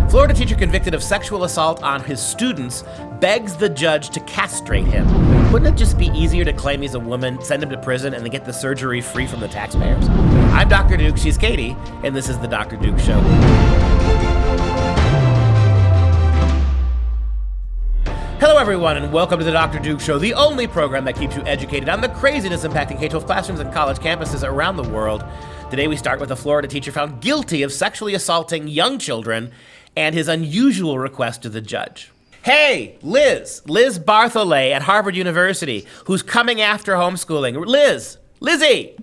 Florida teacher convicted of sexual assault on his students begs the judge to castrate him. Wouldn't it just be easier to claim he's a woman, send him to prison, and then get the surgery free from the taxpayers? I'm Dr. Duke, she's Katie, and this is the Dr. Duke Show. Hello, everyone, and welcome to the Dr. Duke Show, the only program that keeps you educated on the craziness impacting K-12 classrooms and college campuses around the world. Today, we start with a Florida teacher found guilty of sexually assaulting young children and his unusual request to the judge. Hey, Liz Bartholet at Harvard University, who's coming after homeschooling. Lizzie,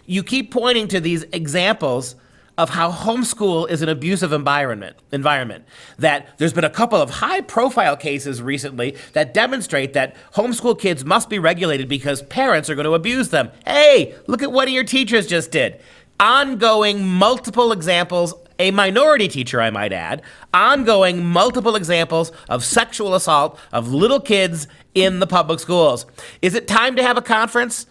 you keep pointing to these examples of how homeschool is an abusive environment, that there's been a couple of high-profile cases recently that demonstrate that homeschool kids must be regulated because parents are going to abuse them. Hey, look at what your teachers just did. Ongoing multiple examples, a minority teacher, I might add, ongoing multiple examples of sexual assault of little kids in the public schools. Is it time to have a conference,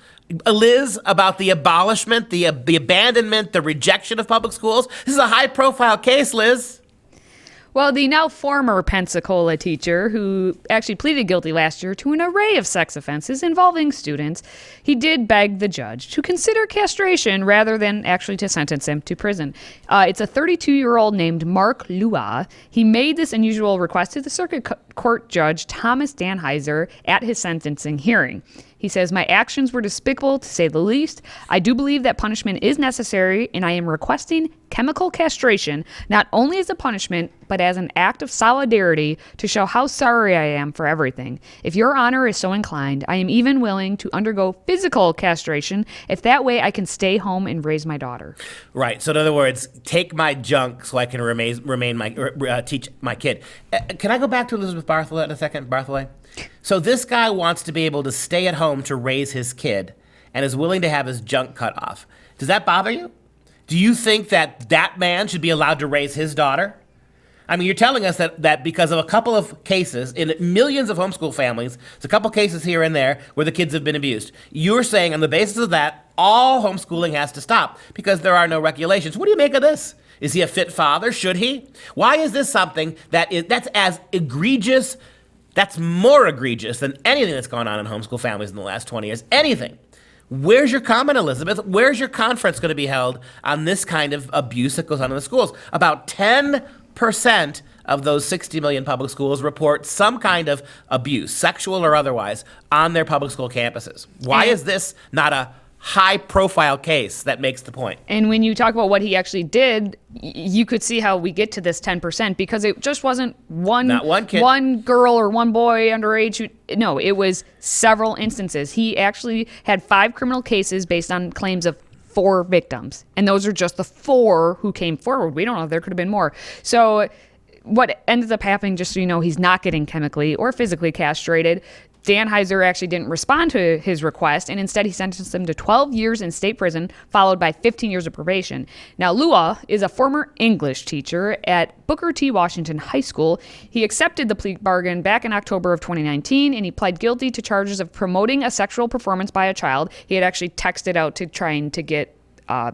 Liz, about the abolishment, the abandonment, the rejection of public schools? This is a high-profile case, Liz. Well, the now former Pensacola teacher, who actually pleaded guilty last year to an array of sex offenses involving students, he did beg the judge to consider castration rather than actually to sentence him to prison. It's a 32-year-old named Mark Lua. He made this unusual request to the circuit court judge Thomas Danheiser at his sentencing hearing. He says, "My actions were despicable, to say the least. I do believe that punishment is necessary, and I am requesting chemical castration, not only as a punishment, but as an act of solidarity to show how sorry I am for everything. If your honor is so inclined, I am even willing to undergo physical castration, if that way I can stay home and raise my daughter." Right. So in other words, take my junk so I can teach my kid. Can I go back to Elizabeth Bartholet in a second, Bartholet? So this guy wants to be able to stay at home to raise his kid and is willing to have his junk cut off. Does that bother you? Do you think that that man should be allowed to raise his daughter? I mean, you're telling us that because of a couple of cases in millions of homeschool families, there's a couple cases here and there where the kids have been abused. You're saying on the basis of that, all homeschooling has to stop because there are no regulations. What do you make of this? Is he a fit father? Should he? Why is this something that's as egregious, that's more egregious than anything that's gone on in homeschool families in the last 20 years? Anything. Where's your comment, Elizabeth? Where's your conference going to be held on this kind of abuse that goes on in the schools? About 10% of those 60 million public schools report some kind of abuse, sexual or otherwise, on their public school campuses. Why is this not a high-profile case that makes the point? And when you talk about what he actually did, you could see how we get to this 10% because it just wasn't Not one kid. one girl or one boy underage. No, it was several instances. He actually had 5 criminal cases based on claims of 4 victims. And those are just the 4 who came forward. We don't know. There could have been more. So what ended up happening, just so you know, he's not getting chemically or physically castrated. Danheiser actually didn't respond to his request, and instead he sentenced him to 12 years in state prison, followed by 15 years of probation. Now, Lua is a former English teacher at Booker T. Washington High School. He accepted the plea bargain back in October of 2019, and he pled guilty to charges of promoting a sexual performance by a child. He had actually texted out to trying to get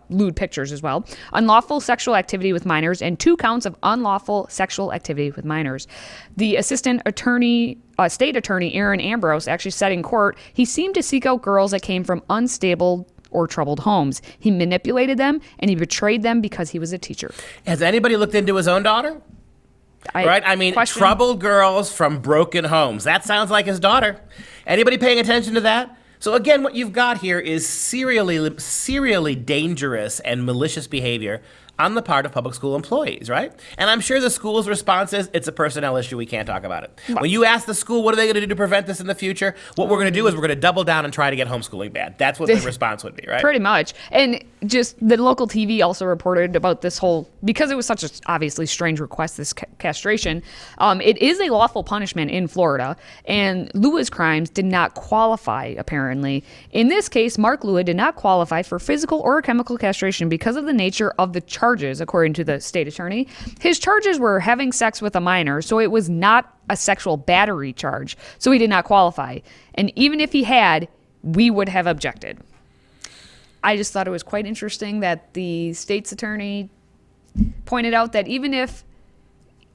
lewd pictures as well, unlawful sexual activity with minors, and 2 counts of unlawful sexual activity with minors. The assistant attorney, state attorney Aaron Ambrose, actually said in court, he seemed to seek out girls that came from unstable or troubled homes. He manipulated them and he betrayed them because he was a teacher. Has anybody looked into his own daughter? I mean, troubled girls from broken homes. That sounds like his daughter. Anybody paying attention to that? So again, what you've got here is serially dangerous and malicious behavior on the part of public school employees, right? And I'm sure the school's response is, it's a personnel issue, we can't talk about it. When you ask the school, what are they going to do to prevent this in the future? What we're going to do is we're going to double down and try to get homeschooling banned. That's what the response would be, right? Pretty much. And just the local TV also reported about this whole, because it was such a obviously strange request, this castration, it is a lawful punishment in Florida, and Lua's crimes did not qualify, apparently. In this case, Mark Lua did not qualify for physical or chemical castration because of the nature of the charges, according to the state attorney. His charges were having sex with a minor, so it was not a sexual battery charge, so he did not qualify. And even if he had, we would have objected. I just thought it was quite interesting that the state's attorney pointed out that even if,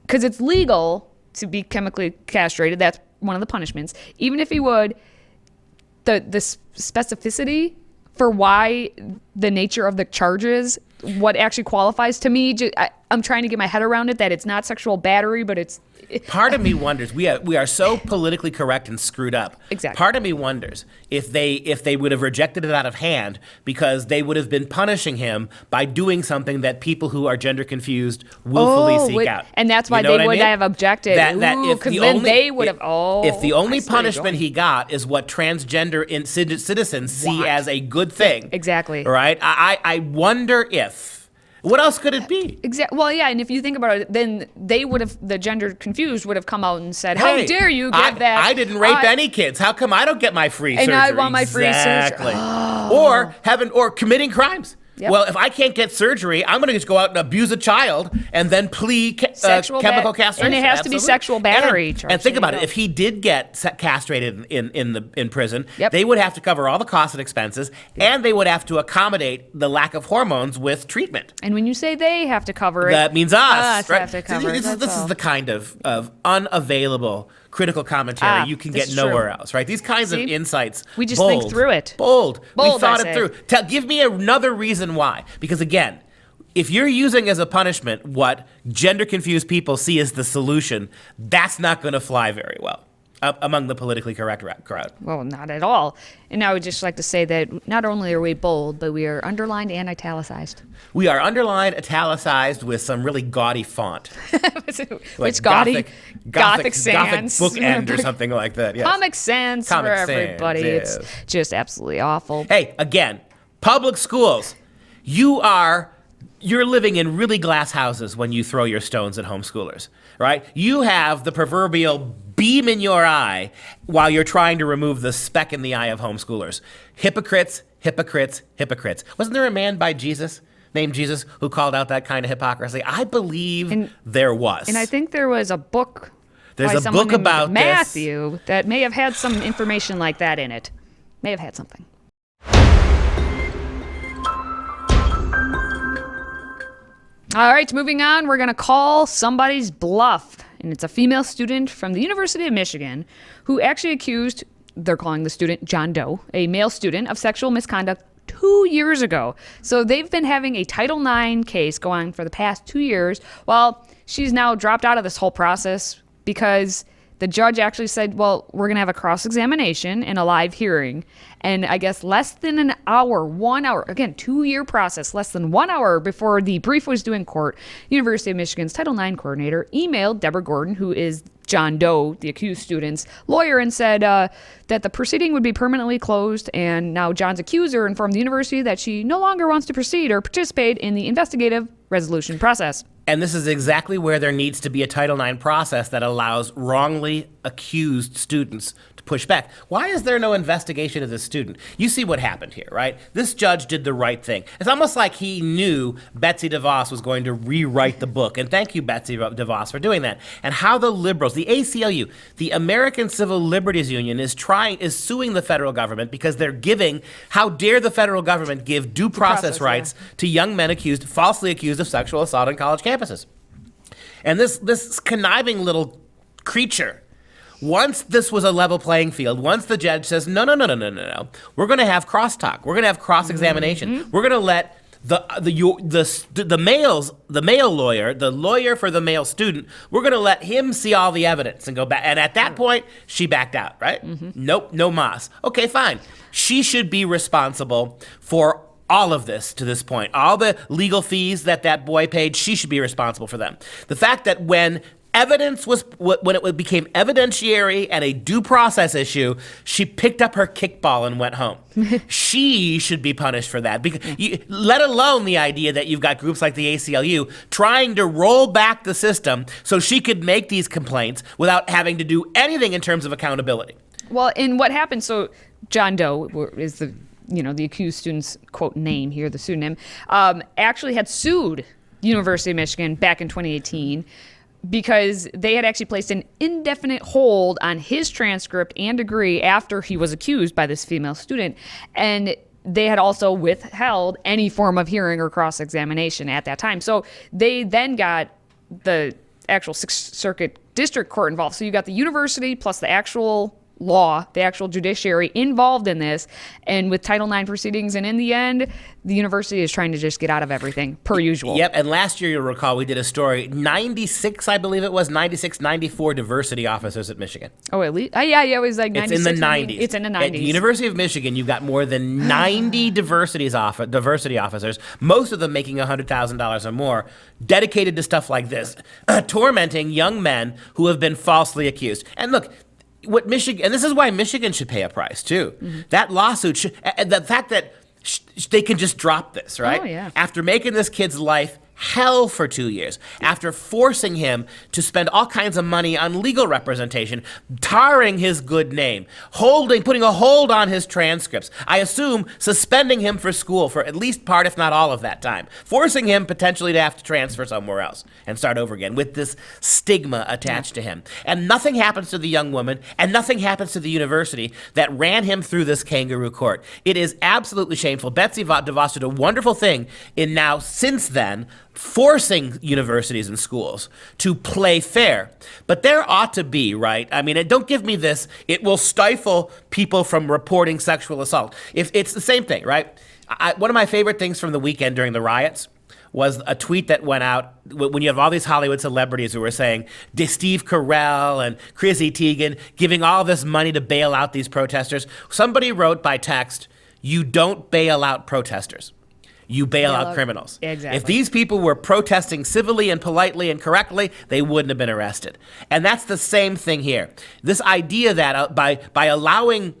because it's legal to be chemically castrated, that's one of the punishments. Even if he would, the specificity for why the nature of the charges, what actually qualifies to me, I'm trying to get my head around it, that it's not sexual battery, but it's... Part of me wonders, we are so politically correct and screwed up. Exactly. Part of me wonders if they would have rejected it out of hand, because they would have been punishing him by doing something that people who are gender confused willfully seek out. And that's why they would have objected. Because then they would have... if the only punishment he got is what transgender citizens see as a good thing. Exactly. Right? I wonder if... What else could it be? Exactly. Well, yeah, and if you think about it, then they would have, the gender confused would have come out and said, "How dare you get that? I didn't rape any kids. How come I don't get my free surgery?" And I want my free surgery. Oh. Or committing crimes. Yep. Well, if I can't get surgery, I'm going to just go out and abuse a child and then plead chemical castration. And it has to be sexual battery. And think about it. If he did get castrated in prison, they would have to cover all the costs and expenses, and they would have to accommodate the lack of hormones with treatment. And when you say they have to cover it, that means us. Right? Have to cover this is the kind of unavailable critical commentary you can get nowhere else, right? These kinds of insights. We just think through it. Bold. We thought it through. Give me another reason why. Because again, if you're using as a punishment what gender confused people see as the solution, that's not going to fly very well among the politically correct crowd. Well, not at all. And I would just like to say that not only are we bold, but we are underlined and italicized. We are underlined, italicized with some really gaudy font. Which gaudy? Gothic Sans. Gothic bookend or something like that. Yes. Comic Sans for everybody. Yes. It's just absolutely awful. Hey, again, public schools. You're living in really glass houses when you throw your stones at homeschoolers, right? You have the proverbial beam in your eye while you're trying to remove the speck in the eye of homeschoolers. Hypocrites, hypocrites, hypocrites. Wasn't there a man named Jesus who called out that kind of hypocrisy? I believe there was. And I think there was a book. There's a book about Matthew that may have had some information like that in it. May have had something. All right, moving on, we're going to call somebody's bluff. And it's a female student from the University of Michigan who actually accused, they're calling the student John Doe, a male student, of sexual misconduct 2 years ago. So they've been having a Title IX case go on for the past 2 years. Well, she's now dropped out of this whole process because the judge actually said, well, we're going to have a cross-examination and a live hearing. And I guess less than an hour, 1 hour, again, 2-year process, less than 1 hour before the brief was due in court, University of Michigan's Title IX coordinator emailed Deborah Gordon, who is John Doe, the accused student's lawyer, and said that the proceeding would be permanently closed. And now John's accuser informed the university that she no longer wants to proceed or participate in the investigative resolution process. And this is exactly where there needs to be a Title IX process that allows wrongly accused students to push back. Why is there no investigation of this student? You see what happened here, right? This judge did the right thing. It's almost like he knew Betsy DeVos was going to rewrite the book. And thank you, Betsy DeVos, for doing that. And how the liberals, the ACLU, the American Civil Liberties Union, is suing the federal government because they're giving, how dare the federal government give due process rights to young men falsely accused of sexual assault on college campuses. And this conniving little creature, once this was a level playing field, once the judge says, no, we're going to have crosstalk, we're going to have cross-examination, we're going to let the male lawyer, the lawyer for the male student, we're going to let him see all the evidence and go back. And at that point, she backed out, right? Nope, no mas. Okay, fine. She should be responsible for all of this to this point. All the legal fees that boy paid, she should be responsible for them. The fact that when it became evidentiary and a due process issue, she picked up her kickball and went home. She should be punished for that. Let alone the idea that you've got groups like the ACLU trying to roll back the system so she could make these complaints without having to do anything in terms of accountability. Well, and what happened, so John Doe is the accused student's, quote, name here, the pseudonym, actually had sued University of Michigan back in 2018 because they had actually placed an indefinite hold on his transcript and degree after he was accused by this female student. And they had also withheld any form of hearing or cross-examination at that time. So they then got the actual Sixth Circuit District Court involved. So you got the university plus the actual law, the actual judiciary involved in this, and with Title IX proceedings. And in the end, the university is trying to just get out of everything, per usual. Yep, and last year, you'll recall, we did a story, 96, I believe it was, 96, 94 diversity officers at Michigan. Oh, at least? Yeah, it was like 96. It's in the 90s. It's in the 90s. At the University of Michigan, you've got more than 90 diversity officers, most of them making $100,000 or more, dedicated to stuff like this, tormenting young men who have been falsely accused. And look, what Michigan, and this is why Michigan should pay a price too. Mm-hmm. That lawsuit should, the fact that they can just drop this, right? Oh, yeah. After making this kid's life hell for 2 years, after forcing him to spend all kinds of money on legal representation, tarring his good name, putting a hold on his transcripts, I assume suspending him for school for at least part, if not all of that time, forcing him potentially to have to transfer somewhere else and start over again with this stigma attached to him. And nothing happens to the young woman, and nothing happens to the university that ran him through this kangaroo court. It is absolutely shameful. Betsy DeVos did a wonderful thing in now, since then, forcing universities and schools to play fair. But there ought to be, right? I mean, don't give me this, it will stifle people from reporting sexual assault. If it's the same thing, right? One of my favorite things from the weekend during the riots was a tweet that went out when you have all these Hollywood celebrities who were saying, Steve Carell and Chrissy Teigen giving all this money to bail out these protesters. Somebody wrote by text, you don't bail out protesters. You bail out criminals. Exactly. If these people were protesting civilly and politely and correctly, they wouldn't have been arrested. And that's the same thing here. This idea that by allowing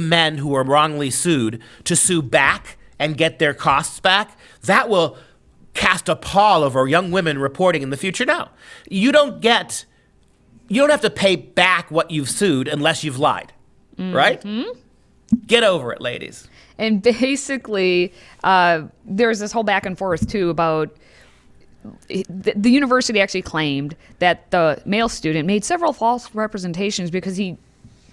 men who are wrongly sued to sue back and get their costs back, that will cast a pall over young women reporting in the future. No, you don't have to pay back what you've sued unless you've lied, right? Get over it, ladies. And basically, there's this whole back and forth, too, about the university actually claimed that the male student made several false representations because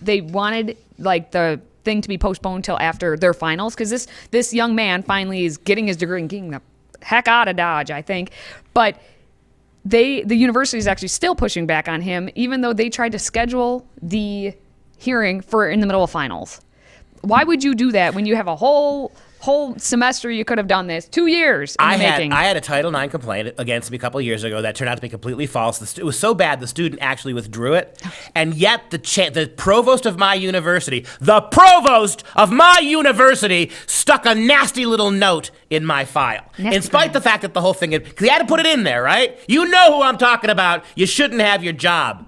they wanted, like, the thing to be postponed till after their finals, because this young man finally is getting his degree and getting the heck out of Dodge, I think. But the university is actually still pushing back on him, even though they tried to schedule the hearing for in the middle of finals. Why would you do that when you have a whole semester you could have done this? 2 years in the making. I had a Title IX complaint against me a couple of years ago that turned out to be completely false. It was so bad the student actually withdrew it, and yet the provost of my university stuck a nasty little note in my file. In spite of the fact that the whole thing, because he had to put it in there, right? You know who I'm talking about. You shouldn't have your job.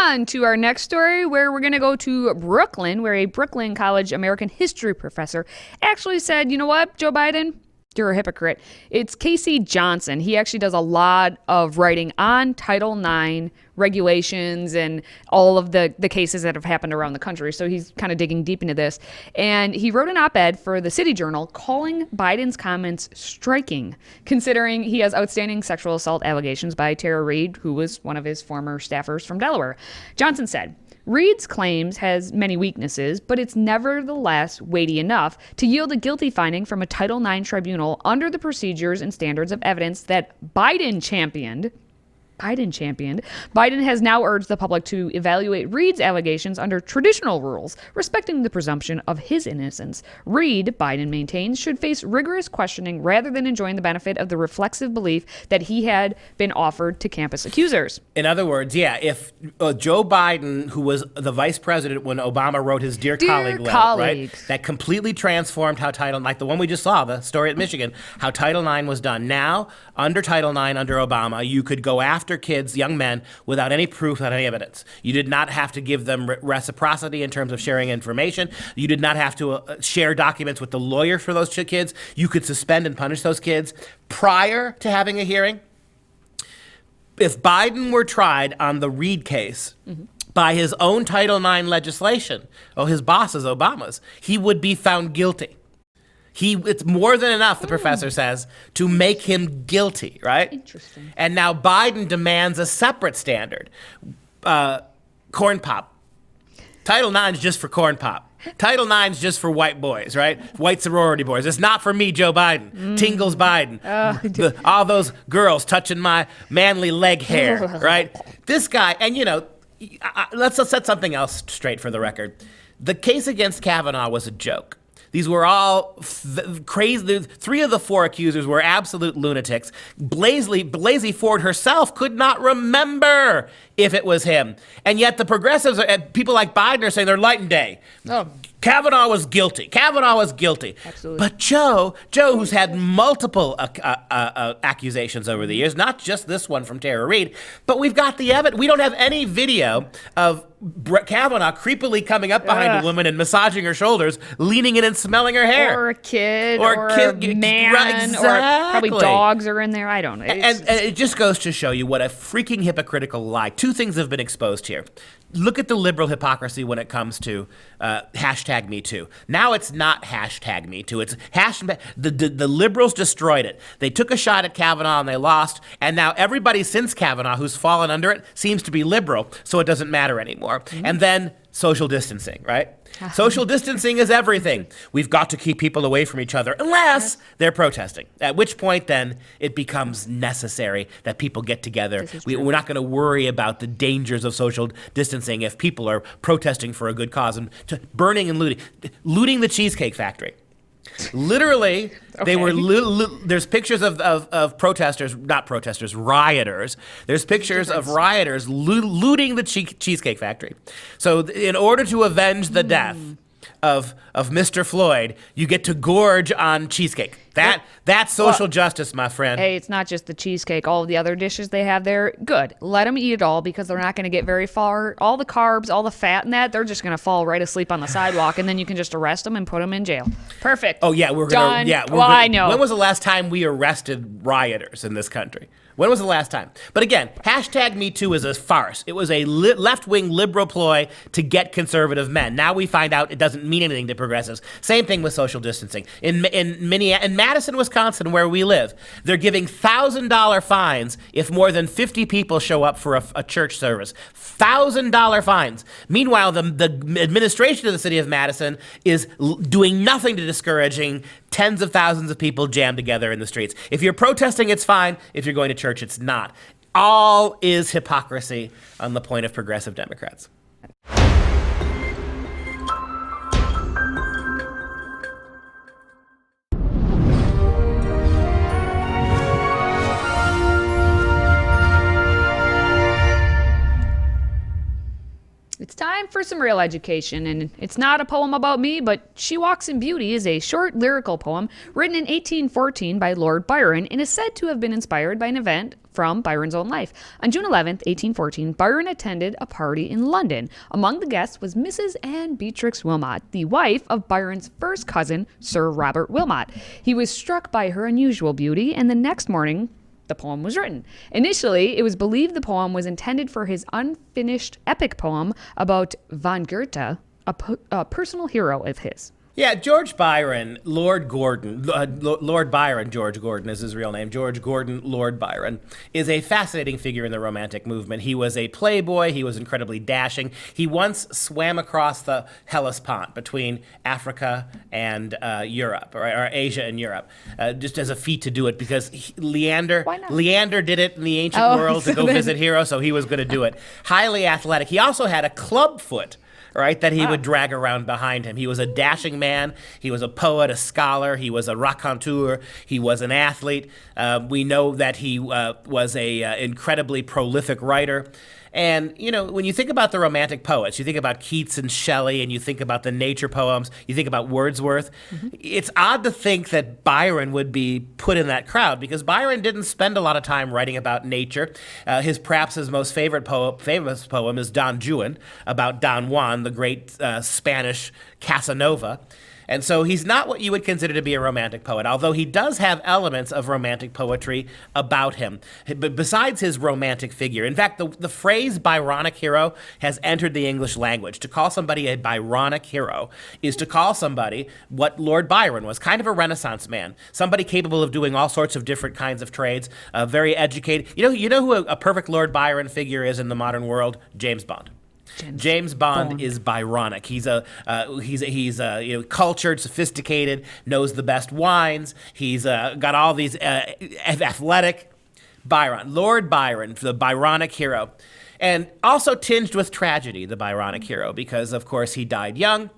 On to our next story, where we're going to go to Brooklyn, where a Brooklyn College American history professor actually said, you know what, Joe Biden, you're a hypocrite. It's Casey Johnson. He actually does a lot of writing on Title IX regulations and all of the cases that have happened around the country. So he's kind of digging deep into this. And he wrote an op-ed for the City Journal calling Biden's comments striking, considering he has outstanding sexual assault allegations by Tara Reade, who was one of his former staffers from Delaware. Johnson said, Reed's claims has many weaknesses, but it's nevertheless weighty enough to yield a guilty finding from a Title IX tribunal under the procedures and standards of evidence that Biden championed. Biden has now urged the public to evaluate Reed's allegations under traditional rules, respecting the presumption of his innocence. Reed, Biden maintains, should face rigorous questioning rather than enjoying the benefit of the reflexive belief that he had been offered to campus accusers. In other words, yeah, if Joe Biden, who was the vice president when Obama wrote his Dear Colleague letter, right, that completely transformed how like the one we just saw, the story at Michigan, how Title IX was done. Now, under Title IX, under Obama, you could go after kids, young men, without any proof, without any evidence. You did not have to give them reciprocity in terms of sharing information. You did not have to share documents with the lawyer for those kids. You could suspend and punish those kids prior to having a hearing. If Biden were tried on the Reed case by his own Title IX legislation, his boss's, Obama's, he would be found guilty. It's more than enough, the professor says, to make him guilty, right? Interesting. And now Biden demands a separate standard. corn pop. Title IX is just for corn pop. Title IX is just for white boys, right? White sorority boys. It's not for me, Joe Biden. Tingles Biden. All those girls touching my manly leg hair, right? This guy, and let's set something else straight for the record. The case against Kavanaugh was a joke. These were all crazy. 3 of the 4 accusers were absolute lunatics. Blasey Ford herself could not remember if it was him. And yet the progressives, people like Biden, are saying they're light and day. Oh. Kavanaugh was guilty. Kavanaugh was guilty. Absolutely. But Joe, who's had multiple accusations over the years, not just this one from Tara Reid, but we've got the evidence. We don't have any video of Kavanaugh creepily coming up behind a woman and massaging her shoulders, leaning in and smelling her hair. Or a kid, or a man, exactly. or probably dogs are in there. I don't know. And it just goes to show you what a freaking hypocritical lie. 2 things have been exposed here. Look at the liberal hypocrisy when it comes to hashtag Me Too. Now it's not hashtag Me Too. It's the liberals destroyed it. They took a shot at Kavanaugh and they lost. And now everybody since Kavanaugh who's fallen under it seems to be liberal, so it doesn't matter anymore. Mm-hmm. And then social distancing, right? Social distancing is everything. We've got to keep people away from each other unless they're protesting, at which point then it becomes necessary that people get together. We're not going to worry about the dangers of social distancing if people are protesting for a good cause and burning and looting the Cheesecake Factory. Literally, they were. There's pictures of protesters, not protesters, rioters. There's pictures of rioters looting the Cheesecake Factory. So, in order to avenge the death of Mr. Floyd, you get to gorge on cheesecake. That's social justice, my friend. Hey, it's not just the cheesecake. All of the other dishes they have there, good. Let them eat it all because they're not going to get very far. All the carbs, all the fat in that, they're just going to fall right asleep on the sidewalk, and then you can just arrest them and put them in jail. Perfect. Oh, yeah, we're going to. Yeah, I know. When was the last time we arrested rioters in this country? When was the last time? But again, hashtag Me Too is a farce. It was a left-wing liberal ploy to get conservative men. Now we find out it doesn't mean anything to progressives. Same thing with social distancing. In Madison, Wisconsin, where we live, they're giving $1,000 fines if more than 50 people show up for a church service. $1,000 fines. Meanwhile, the administration of the city of Madison is doing nothing to discouraging tens of thousands of people jammed together in the streets. If you're protesting, it's fine. If you're going to church, it's not. All is hypocrisy on the point of progressive Democrats. It's time for some real education, and it's not a poem about me, but She Walks in Beauty is a short lyrical poem written in 1814 by Lord Byron and is said to have been inspired by an event from Byron's own life. On June 11th, 1814, Byron attended a party in London. Among the guests was Mrs. Anne Beatrix Wilmot, the wife of Byron's first cousin, Sir Robert Wilmot. He was struck by her unusual beauty, and the next morning, the poem was written. Initially, it was believed the poem was intended for his unfinished epic poem about Von Goethe, a personal hero of his. Yeah, George Byron, Lord Byron, George Gordon is his real name. George Gordon, Lord Byron, is a fascinating figure in the Romantic movement. He was a playboy. He was incredibly dashing. He once swam across the Hellespont between Africa and Europe, or Asia and Europe, just as a feat to do it because Leander did it in the ancient world to go visit Hero, so he was going to do it. Highly athletic. He also had a club foot, right, that he would drag around behind him. He was a dashing man. He was a poet, a scholar. He was a raconteur. He was an athlete. We know that he was a incredibly prolific writer. And, you know, when you think about the Romantic poets, you think about Keats and Shelley, and you think about the nature poems, you think about Wordsworth. Mm-hmm. It's odd to think that Byron would be put in that crowd because Byron didn't spend a lot of time writing about nature. Perhaps his most famous poem is Don Juan, about Don Juan, the great Spanish Casanova. And so he's not what you would consider to be a romantic poet, although he does have elements of romantic poetry about him. But besides his romantic figure, in fact, the phrase Byronic hero has entered the English language. To call somebody a Byronic hero is to call somebody what Lord Byron was, kind of a Renaissance man, somebody capable of doing all sorts of different kinds of trades, very educated. You know who a perfect Lord Byron figure is in the modern world? James Bond. James Bond is Byronic. He's cultured, sophisticated, knows the best wines. He's got all these athletic. Byron, Lord Byron, the Byronic hero. And also tinged with tragedy, the Byronic hero, because, of course, he died young.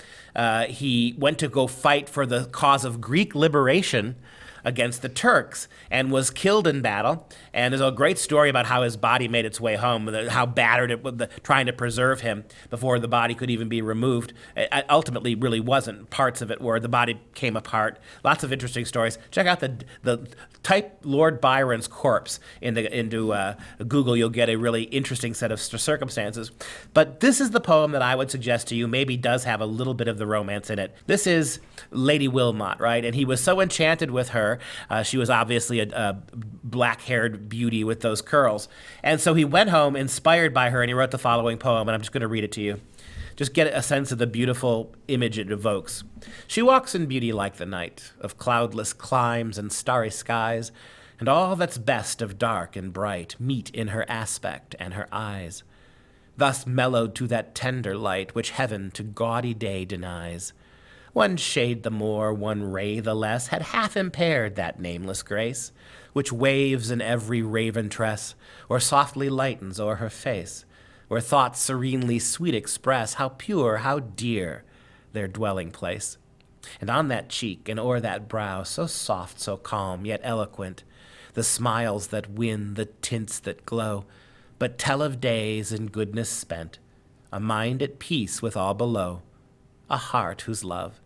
He went to go fight for the cause of Greek liberation against the Turks and was killed in battle. And there's a great story about how his body made its way home, how battered it was, trying to preserve him before the body could even be removed. It ultimately really wasn't. Parts of it were. The body came apart. Lots of interesting stories. Check out the type Lord Byron's corpse into Google. You'll get a really interesting set of circumstances. But this is the poem that I would suggest to you maybe does have a little bit of the romance in it. This is Lady Wilmot, right? And he was so enchanted with her. She was obviously a black-haired beauty with those curls. And so he went home inspired by her, and he wrote the following poem, and I'm just going to read it to you. Just get a sense of the beautiful image it evokes. She walks in beauty like the night, of cloudless climes and starry skies, and all that's best of dark and bright meet in her aspect and her eyes. Thus mellowed to that tender light which heaven to gaudy day denies. One shade the more, one ray the less, had half impaired that nameless grace, which waves in every raven tress, or softly lightens o'er her face, where thoughts serenely sweet express how pure, how dear their dwelling place. And on that cheek and o'er that brow, so soft, so calm, yet eloquent, the smiles that win, the tints that glow, but tell of days in goodness spent, a mind at peace with all below, a heart whose love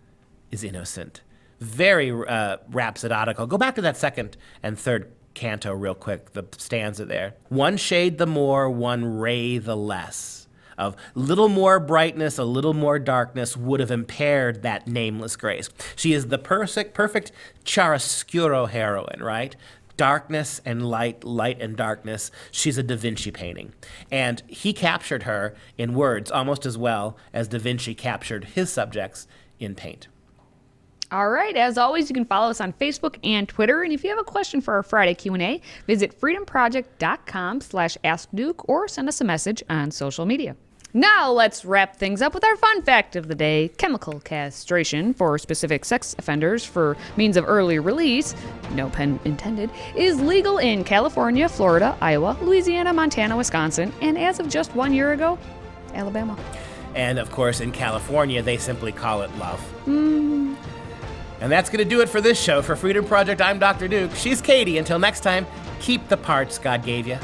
is innocent. Very rhapsodical. Go back to that second and third canto real quick, the stanza there. One shade the more, one ray the less. Of little more brightness, a little more darkness would have impaired that nameless grace. She is the perfect chiaroscuro heroine, right? Darkness and light, light and darkness. She's a Da Vinci painting. And he captured her in words almost as well as Da Vinci captured his subjects in paint. All right. As always, you can follow us on Facebook and Twitter. And if you have a question for our Friday Q&A, visit freedomproject.com/askduke or send us a message on social media. Now let's wrap things up with our fun fact of the day. Chemical castration for specific sex offenders for means of early release, no pun intended, is legal in California, Florida, Iowa, Louisiana, Montana, Wisconsin, and as of just 1 year ago, Alabama. And of course, in California, they simply call it love. And that's going to do it for this show. For Freedom Project, I'm Dr. Duke. She's Katie. Until next time, keep the parts God gave you.